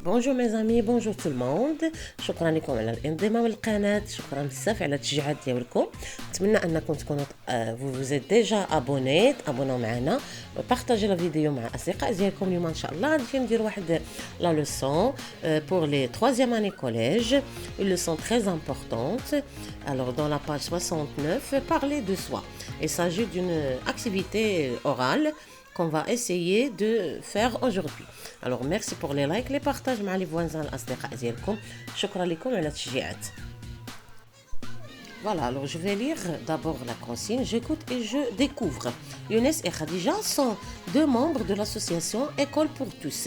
بونجور ميزامي بونجور تو الموند. شكرا لكم على الانضمام للقناه، شكرا بزاف على التشجيعات ديالكم. نتمنى انكم تكونوا فوزيت ديجا ابوناو معنا، بارطاجي لا فيديو مع الاصدقاء ديالكم. اليوم ان شاء الله غادي ندير واحد لا لوسون pour les 3e année collège, une leçon très importante. Alors dans la page 69, parler de soi. Il s'agit d'une activité orale qu'on va essayer de faire aujourd'hui. Alors merci pour les likes, les partages مع les voisins الأصدقاء ديالكم. شكرا لكم على التشجيعات. Voilà, alors je vais lire d'abord la consigne. J'écoute et je découvre. Younes et Khadija sont deux membres de l'association École pour tous.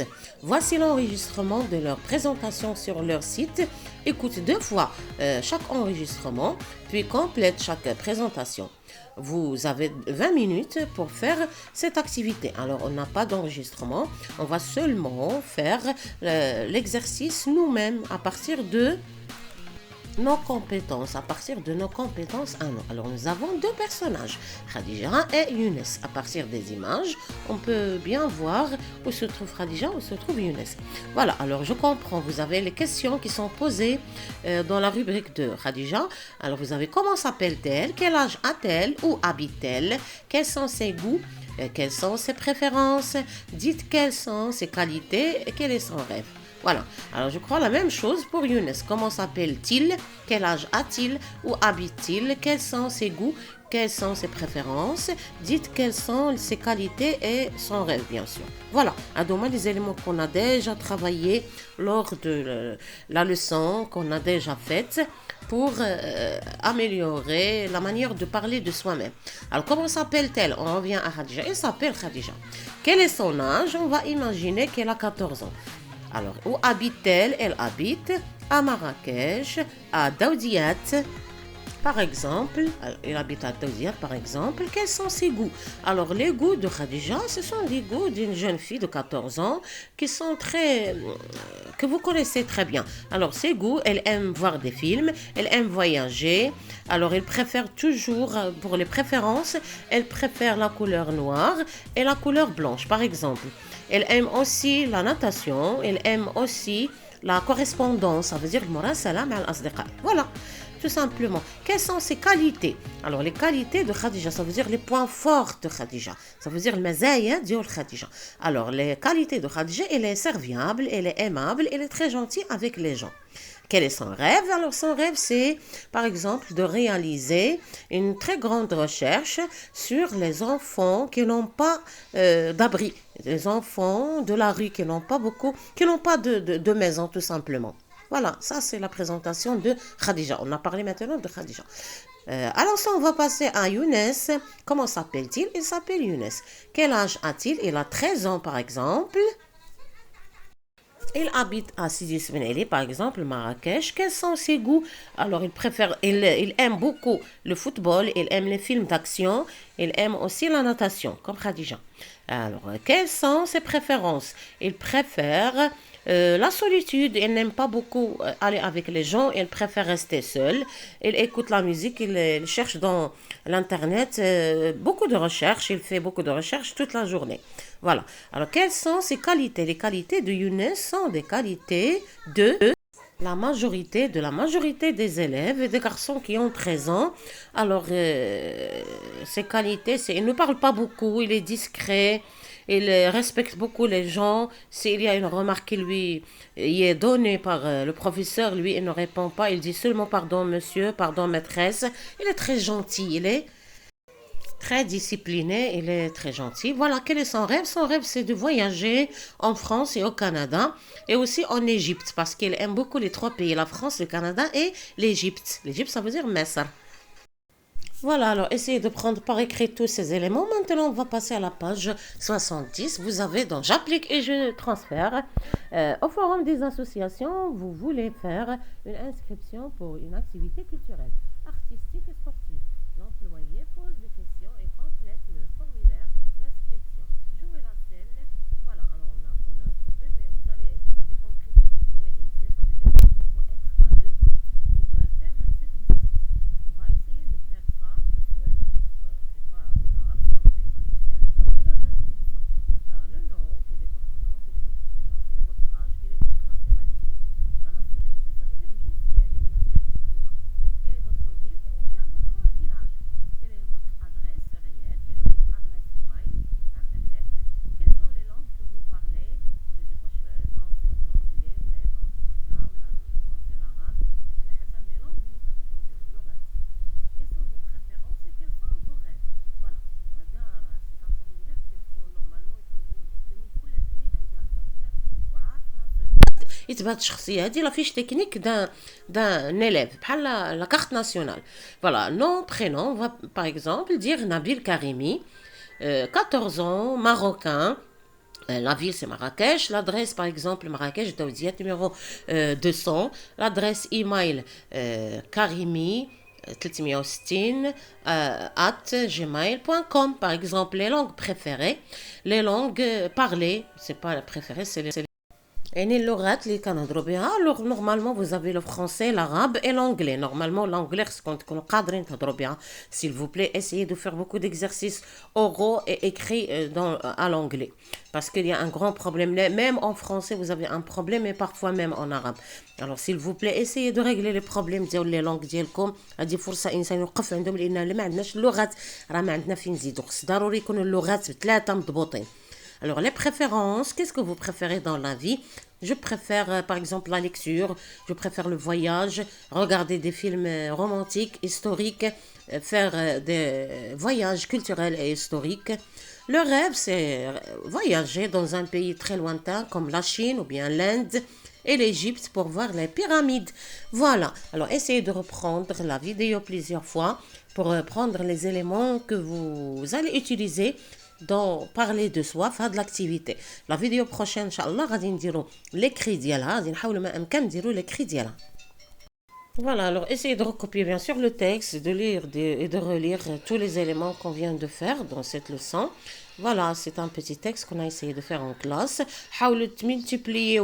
Voici l'enregistrement de leur présentation sur leur site. Écoute 2 fois chaque enregistrement, puis complète chaque présentation. Vous avez 20 minutes pour faire cette activité. Alors, on n'a pas d'enregistrement. On va seulement faire l'exercice nous-mêmes à partir de nos compétences, à nous. Alors, nous avons 2 personnages, Khadija et Younes. À partir des images, on peut bien voir où se trouve Khadija, où se trouve Younes. Voilà, alors je comprends, vous avez les questions qui sont posées dans la rubrique de Khadija. Alors, vous avez comment s'appelle-t-elle, quel âge a-t-elle, où habite-t-elle, quels sont ses goûts, quelles sont ses préférences, dites quelles sont ses qualités et quel est son rêve. Voilà, alors je crois la même chose pour Younes. Comment s'appelle-t-il? Quel âge a-t-il? Où habite-t-il? Quels sont ses goûts? Quelles sont ses préférences? Dites quelles sont ses qualités et son rêve, bien sûr. Voilà, à demain des éléments qu'on a déjà travaillé lors de la leçon qu'on a déjà faite pour améliorer la manière de parler de soi-même. Alors, comment s'appelle-t-elle? On revient à Khadija. Elle s'appelle Khadija. Quel est son âge? On va imaginer qu'elle a 14 ans. Alors, où habite-t-elle? Elle habite à Marrakech, à Daoudiat, par exemple. Elle habite à Daoudiat, par exemple. Quels sont ses goûts? Alors, les goûts de Khadija, ce sont des goûts d'une jeune fille de 14 ans qui sont que vous connaissez très bien. Alors, ses goûts, elle aime voir des films, elle aime voyager. Alors, elle préfère toujours, pour les préférences, elle préfère la couleur noire et la couleur blanche, par exemple. Elle aime aussi la natation, elle aime aussi la correspondance, ça veut dire le مراسلة مع الأصدقاء. Voilà, tout simplement. Quelles sont ses qualités? Alors, les qualités de Khadija, ça veut dire les points forts de Khadija. Ça veut dire le مزايا ديال Khadija. Alors, les qualités de Khadija, elle est serviable, elle est aimable, elle est très gentille avec les gens. Quel est son rêve? Alors, son rêve, c'est, par exemple, de réaliser une très grande recherche sur les enfants qui n'ont pas d'abri. Les enfants de la rue qui n'ont pas de maison, tout simplement. Voilà, ça, c'est la présentation de Khadija. On a parlé maintenant de Khadija. Alors, ça, on va passer à Younes. Comment s'appelle-t-il? Il s'appelle Younes. Quel âge a-t-il? Il a 13 ans, par exemple. Il habite à Sidi Sbeneli, par exemple, Marrakech. Quels sont ses goûts? Alors, il aime beaucoup le football, il aime les films d'action, il aime aussi la natation, comme Khadija. Alors, quelles sont ses préférences? Il préfère la solitude, il n'aime pas beaucoup aller avec les gens, il préfère rester seul. Il écoute la musique, il cherche dans l'internet beaucoup de recherches, il fait beaucoup de recherches toute la journée. Voilà. Alors, quelles sont ses qualités? Les qualités de Younes sont des qualités de la majorité des élèves et des garçons qui ont 13 ans. Alors, ses qualités, il ne parle pas beaucoup, il est discret, il respecte beaucoup les gens. S'il y a une remarque qui lui est donnée par le professeur, lui, il ne répond pas. Il dit seulement pardon, monsieur, pardon, maîtresse. Il est très gentil, il est très discipliné, il est très gentil. Voilà, quel est son rêve? Son rêve, c'est de voyager en France et au Canada, et aussi en Égypte, parce qu'il aime beaucoup les 3 pays, la France, le Canada et l'Égypte. L'Égypte, ça veut dire Mesr. Voilà, alors essayez de prendre par écrit tous ces éléments. Maintenant, on va passer à la page 70. Vous avez donc j'applique et je transfère. Au forum des associations, vous voulez faire une inscription pour une activité culturelle, artistique et sportive. L'employé pose des questions et complète le formulaire d'inscription. Jouez la scène. Voilà, alors on a coupé, mais vous avez compris que pour jouer une scène, ça veut dire qu'il faut être à 2 pour faire cet exercice. On va essayer de faire ça tout seul. C'est pas grave si on fait ça tout seul. Le formulaire d'inscription. Alors, le nom, quel est votre nom, quel est votre prénom, quel est votre âge, quelle est votre nationalité. اثبات الشخصيه. هذه لا فيش تكنيك دان élève بحال لا كارت ناسيونال. فوالا نو برينون باغ اكزومبل دير نبيل كريمي 14 ans marocain. La ville c'est Marrakech, l'adresse par exemple Marrakech, Daoudiat numéro 200, l'adresse email karimi 360 at gmail.com. Par exemple, les langues préférées, les langues parlées, c'est pas préférées, c'est les يعني اللغات اللي كنهضروا بها. alors normalement vous avez le français, l'arabe et l'anglais. Normalement l'anglais خصكم تكونوا قادرين تهضروا بها. S'il vous plaît, essayez de faire beaucoup d'exercices oraux et écrits à l'anglais. Parce qu'il y a un grand problème. Même en français, vous avez un problème, et parfois même en arabe. Alors s'il vous plaît, essayez de régler les problèmes ديال les langues ديالكم. هذه فرصة إنسان يوقف عندهم، لأن ما عندناش اللغات راه ما عندنا فين نزيدو. خص ضروري يكونوا اللغات بثلاثة مضبوطين. Alors, les préférences, qu'est-ce que vous préférez dans la vie? Je préfère, par exemple, la lecture, je préfère le voyage, regarder des films romantiques, historiques, faire des voyages culturels et historiques. Le rêve, c'est voyager dans un pays très lointain comme la Chine ou bien l'Inde et l'Égypte pour voir les pyramides. Voilà. Alors, essayez de reprendre la vidéo plusieurs fois pour prendre les éléments que vous allez utiliser dans parler de soi في هاد l'activité. La vidéo prochaine ان شاء الله غادي نديرو l'écrit ديالها، غادي نحاولوا ما امكن نديرو l'écrit ديالها. Voilà, alors essayez de recopier bien sûr le texte, de lire et de relire tous les éléments qu'on vient de faire dans cette leçon. Voilà, c'est un petit texte qu'on a essayé de faire en classe. حاولوا multiplier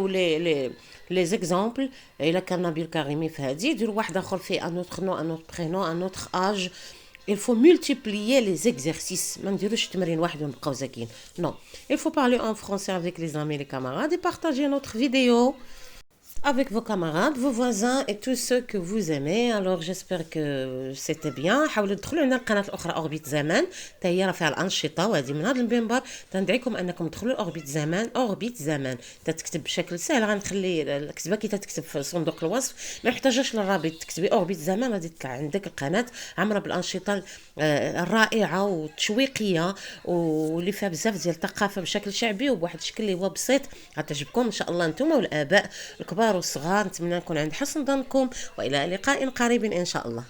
les exemples. إلا كان نبيل كريمي في هذه ديروا واحد آخر فيه un autre nom, un autre prénom, un autre âge. Il faut multiplier les exercices. ما نديروش تمرين واحد ونبقاو زاكين. Non. Il faut parler en français avec les amis, les camarades et partager notre vidéo avec vos camarades, vos voisins et tous ceux que vous aimez. Alors j'espère que c'était bien. حاولوا تدخلوا عندنا القناه الاخرى اوربيت زمان، حتى هي راه فيها الانشطه، وهذه من هذا المنبر تندعيكم انكم تدخلوا اوربيت زمان. اوربيت زمان تكتب بشكل سهل، غنخلي الكتابه كي تكتب في صندوق الوصف، ما يحتاجش للرابط، تكتبي اوربيت زمان غادي تطلع عندك القناه عامره بالانشطه الرائعه والتشويقيه واللي فيها بزاف ديال الثقافه بشكل شعبي وبواحد الشكل اللي هو بسيط. غتعجبكم ان شاء الله نتوما والاباء الكبار والصغار. نتمنى نكون عند حسن ظنكم، والى لقاء قريب ان شاء الله.